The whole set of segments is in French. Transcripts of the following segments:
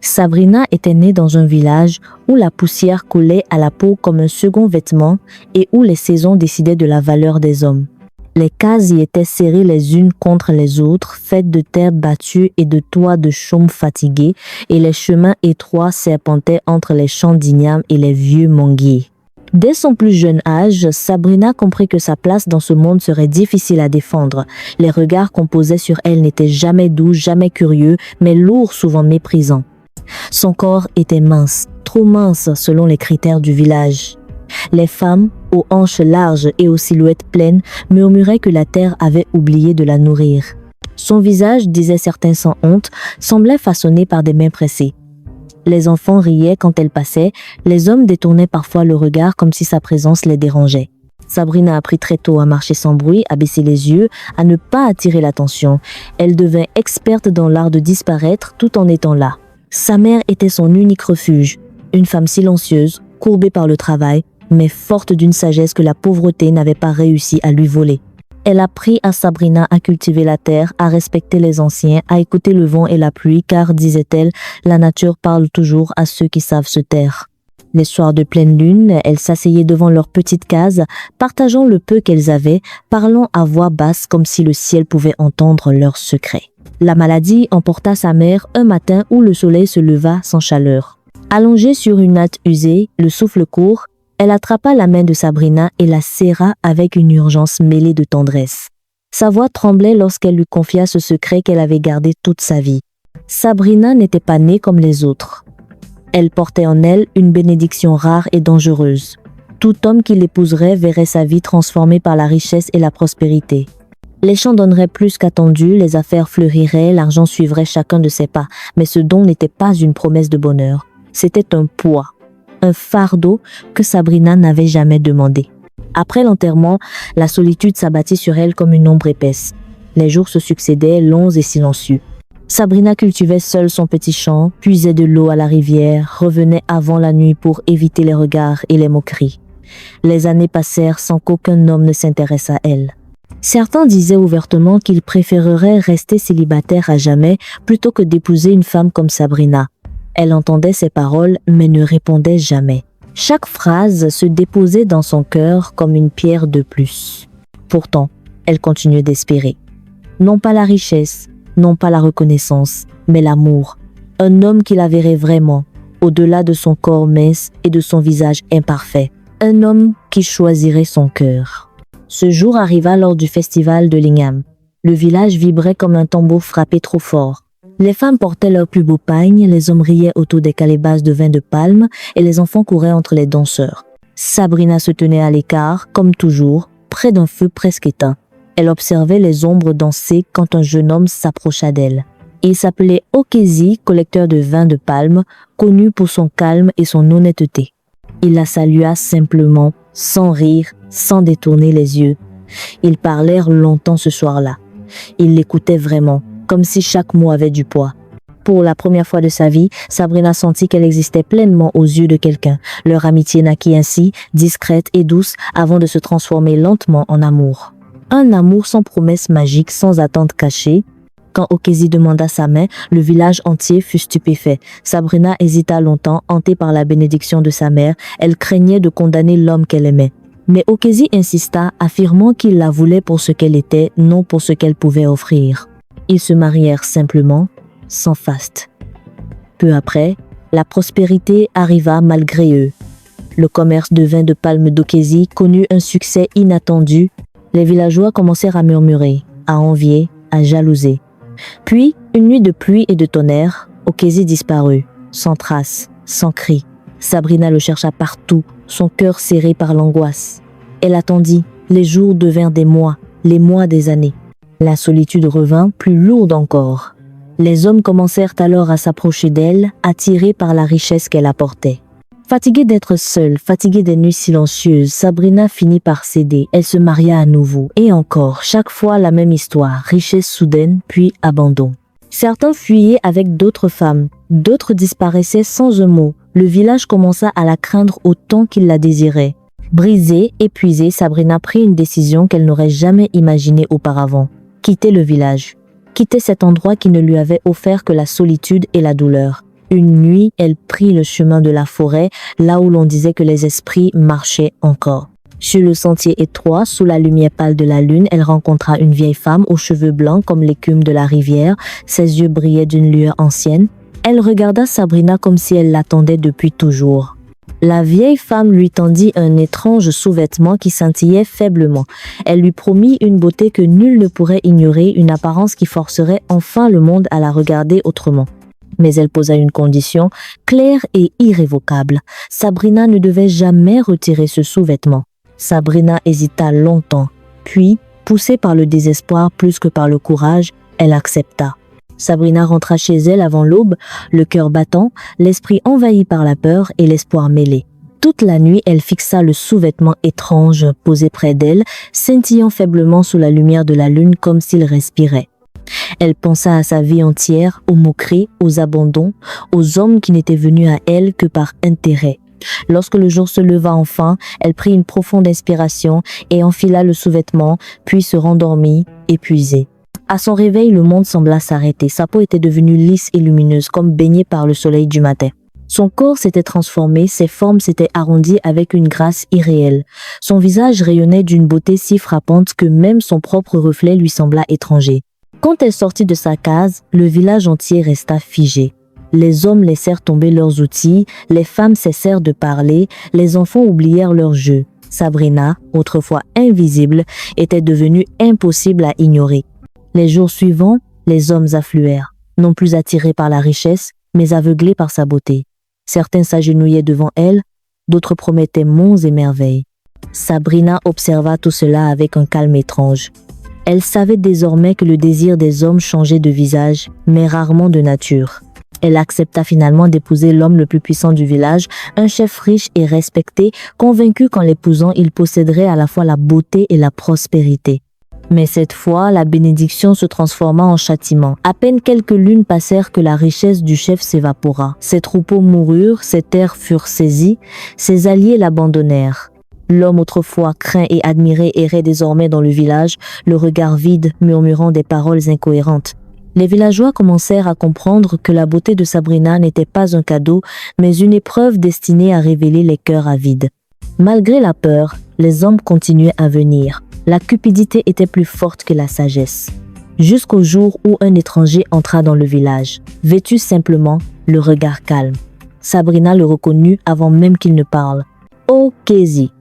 Sabrina était née dans un village où la poussière coulait à la peau comme un second vêtement et où les saisons décidaient de la valeur des hommes. Les cases y étaient serrées les unes contre les autres, faites de terre battue et de toits de chaume fatigués, et les chemins étroits serpentaient entre les champs d'igname et les vieux manguiers. Dès son plus jeune âge, Sabrina comprit que sa place dans ce monde serait difficile à défendre. Les regards qu'on posait sur elle n'étaient jamais doux, jamais curieux, mais lourds, souvent méprisants. Son corps était mince, trop mince selon les critères du village. Les femmes, aux hanches larges et aux silhouettes pleines, murmuraient que la terre avait oublié de la nourrir. Son visage, disaient certains sans honte, semblait façonné par des mains pressées. Les enfants riaient quand elle passait, les hommes détournaient parfois le regard comme si sa présence les dérangeait. Sabrina apprit très tôt à marcher sans bruit, à baisser les yeux, à ne pas attirer l'attention. Elle devint experte dans l'art de disparaître tout en étant là. Sa mère était son unique refuge, une femme silencieuse, courbée par le travail, mais forte d'une sagesse que la pauvreté n'avait pas réussi à lui voler. Elle apprit à Sabrina à cultiver la terre, à respecter les anciens, à écouter le vent et la pluie, car, disait-elle, la nature parle toujours à ceux qui savent se taire. Les soirs de pleine lune, elles s'asseyaient devant leur petite case, partageant le peu qu'elles avaient, parlant à voix basse comme si le ciel pouvait entendre leurs secrets. La maladie emporta sa mère un matin où le soleil se leva sans chaleur. Allongée sur une natte usée, le souffle court, elle attrapa la main de Sabrina et la serra avec une urgence mêlée de tendresse. Sa voix tremblait lorsqu'elle lui confia ce secret qu'elle avait gardé toute sa vie. Sabrina n'était pas née comme les autres. Elle portait en elle une bénédiction rare et dangereuse. Tout homme qui l'épouserait verrait sa vie transformée par la richesse et la prospérité. Les champs donneraient plus qu'attendu, les affaires fleuriraient, l'argent suivrait chacun de ses pas. Mais ce don n'était pas une promesse de bonheur. C'était un poids, un fardeau que Sabrina n'avait jamais demandé. Après l'enterrement, la solitude s'abattit sur elle comme une ombre épaisse. Les jours se succédaient, longs et silencieux. Sabrina cultivait seule son petit champ, puisait de l'eau à la rivière, revenait avant la nuit pour éviter les regards et les moqueries. Les années passèrent sans qu'aucun homme ne s'intéresse à elle. Certains disaient ouvertement qu'ils préféreraient rester célibataires à jamais plutôt que d'épouser une femme comme Sabrina. Elle entendait ces paroles mais ne répondait jamais. Chaque phrase se déposait dans son cœur comme une pierre de plus. Pourtant, elle continuait d'espérer. Non pas la richesse, non pas la reconnaissance, mais l'amour. Un homme qui la verrait vraiment, au-delà de son corps mince et de son visage imparfait. Un homme qui choisirait son cœur. Ce jour arriva lors du festival de l'Igname. Le village vibrait comme un tambour frappé trop fort. Les femmes portaient leurs plus beaux pagnes, les hommes riaient autour des calebasses de vin de palme et les enfants couraient entre les danseurs. Sabrina se tenait à l'écart, comme toujours, près d'un feu presque éteint. Elle observait les ombres danser quand un jeune homme s'approcha d'elle. Il s'appelait Okezi, collecteur de vin de palme, connu pour son calme et son honnêteté. Il la salua simplement, sans rire, sans détourner les yeux. Ils parlèrent longtemps ce soir-là. Il l'écoutait vraiment, comme si chaque mot avait du poids. Pour la première fois de sa vie, Sabrina sentit qu'elle existait pleinement aux yeux de quelqu'un. Leur amitié naquit ainsi, discrète et douce, avant de se transformer lentement en amour. Un amour sans promesse magique, sans attente cachée. Quand Okezi demanda sa main, le village entier fut stupéfait. Sabrina hésita longtemps, hantée par la bénédiction de sa mère. Elle craignait de condamner l'homme qu'elle aimait. Mais Okezi insista, affirmant qu'il la voulait pour ce qu'elle était, non pour ce qu'elle pouvait offrir. Ils se marièrent simplement, sans faste. Peu après, la prospérité arriva malgré eux. Le commerce de vin de palme d'Okezi connut un succès inattendu. Les villageois commencèrent à murmurer, à envier, à jalouser. Puis, une nuit de pluie et de tonnerre, Okezi disparut, sans trace, sans cri. Sabrina le chercha partout, son cœur serré par l'angoisse. Elle attendit, les jours devinrent des mois, les mois des années. La solitude revint, plus lourde encore. Les hommes commencèrent alors à s'approcher d'elle, attirés par la richesse qu'elle apportait. Fatiguée d'être seule, fatiguée des nuits silencieuses, Sabrina finit par céder. Elle se maria à nouveau. Et encore, chaque fois la même histoire, richesse soudaine, puis abandon. Certains fuyaient avec d'autres femmes, d'autres disparaissaient sans un mot. Le village commença à la craindre autant qu'il la désirait. Brisée, épuisée, Sabrina prit une décision qu'elle n'aurait jamais imaginée auparavant. Quitter le village. Quitter cet endroit qui ne lui avait offert que la solitude et la douleur. Une nuit, elle prit le chemin de la forêt, là où l'on disait que les esprits marchaient encore. Sur le sentier étroit, sous la lumière pâle de la lune, elle rencontra une vieille femme aux cheveux blancs comme l'écume de la rivière. Ses yeux brillaient d'une lueur ancienne. Elle regarda Sabrina comme si elle l'attendait depuis toujours. La vieille femme lui tendit un étrange sous-vêtement qui scintillait faiblement. Elle lui promit une beauté que nul ne pourrait ignorer, une apparence qui forcerait enfin le monde à la regarder autrement. Mais elle posa une condition claire et irrévocable. Sabrina ne devait jamais retirer ce sous-vêtement. Sabrina hésita longtemps, puis, poussée par le désespoir plus que par le courage, elle accepta. Sabrina rentra chez elle avant l'aube, le cœur battant, l'esprit envahi par la peur et l'espoir mêlé. Toute la nuit, elle fixa le sous-vêtement étrange posé près d'elle, scintillant faiblement sous la lumière de la lune comme s'il respirait. Elle pensa à sa vie entière, aux moqueries, aux abandons, aux hommes qui n'étaient venus à elle que par intérêt. Lorsque le jour se leva enfin, elle prit une profonde inspiration et enfila le sous-vêtement, puis se rendormit, épuisée. À son réveil, le monde sembla s'arrêter. Sa peau était devenue lisse et lumineuse, comme baignée par le soleil du matin. Son corps s'était transformé, ses formes s'étaient arrondies avec une grâce irréelle. Son visage rayonnait d'une beauté si frappante que même son propre reflet lui sembla étranger. Quand elle sortit de sa case, le village entier resta figé. Les hommes laissèrent tomber leurs outils, les femmes cessèrent de parler, les enfants oublièrent leurs jeux. Sabrina, autrefois invisible, était devenue impossible à ignorer. Les jours suivants, les hommes affluèrent, non plus attirés par la richesse, mais aveuglés par sa beauté. Certains s'agenouillaient devant elle, d'autres promettaient monts et merveilles. Sabrina observa tout cela avec un calme étrange. Elle savait désormais que le désir des hommes changeait de visage, mais rarement de nature. Elle accepta finalement d'épouser l'homme le plus puissant du village, un chef riche et respecté, convaincu qu'en l'épousant, il posséderait à la fois la beauté et la prospérité. Mais cette fois, la bénédiction se transforma en châtiment. À peine quelques lunes passèrent que la richesse du chef s'évapora. Ses troupeaux moururent, ses terres furent saisies, ses alliés l'abandonnèrent. L'homme autrefois craint et admiré errait désormais dans le village, le regard vide, murmurant des paroles incohérentes. Les villageois commencèrent à comprendre que la beauté de Sabrina n'était pas un cadeau, mais une épreuve destinée à révéler les cœurs avides. Malgré la peur, les hommes continuaient à venir. La cupidité était plus forte que la sagesse. Jusqu'au jour où un étranger entra dans le village, vêtu simplement, le regard calme. Sabrina le reconnut avant même qu'il ne parle. Okezi,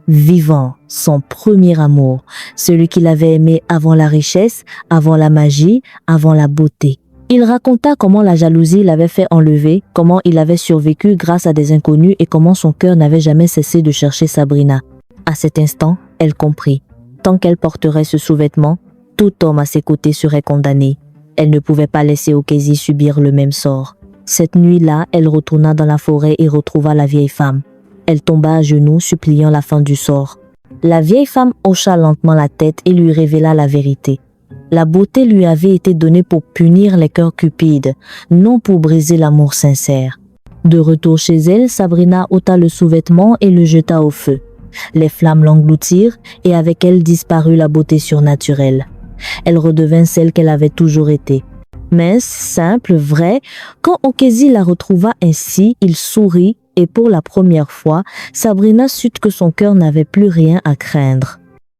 vivant, son premier amour, celui qu'il avait aimé avant la richesse, avant la magie, avant la beauté. Il raconta comment la jalousie l'avait fait enlever, comment il avait survécu grâce à des inconnus et comment son cœur n'avait jamais cessé de chercher Sabrina. À cet instant, elle comprit. Tant qu'elle porterait ce sous-vêtement, tout homme à ses côtés serait condamné. Elle ne pouvait pas laisser Okezi subir le même sort. Cette nuit-là, elle retourna dans la forêt et retrouva la vieille femme. Elle tomba à genoux, suppliant la fin du sort. La vieille femme hocha lentement la tête et lui révéla la vérité. La beauté lui avait été donnée pour punir les cœurs cupides, non pour briser l'amour sincère. De retour chez elle, Sabrina ôta le sous-vêtement et le jeta au feu. Les flammes l'engloutirent et avec elles disparut la beauté surnaturelle. Elle redevint celle qu'elle avait toujours été. Mince, simple, vraie, quand Okezi la retrouva ainsi, il sourit et pour la première fois, Sabrina sut que son cœur n'avait plus rien à craindre.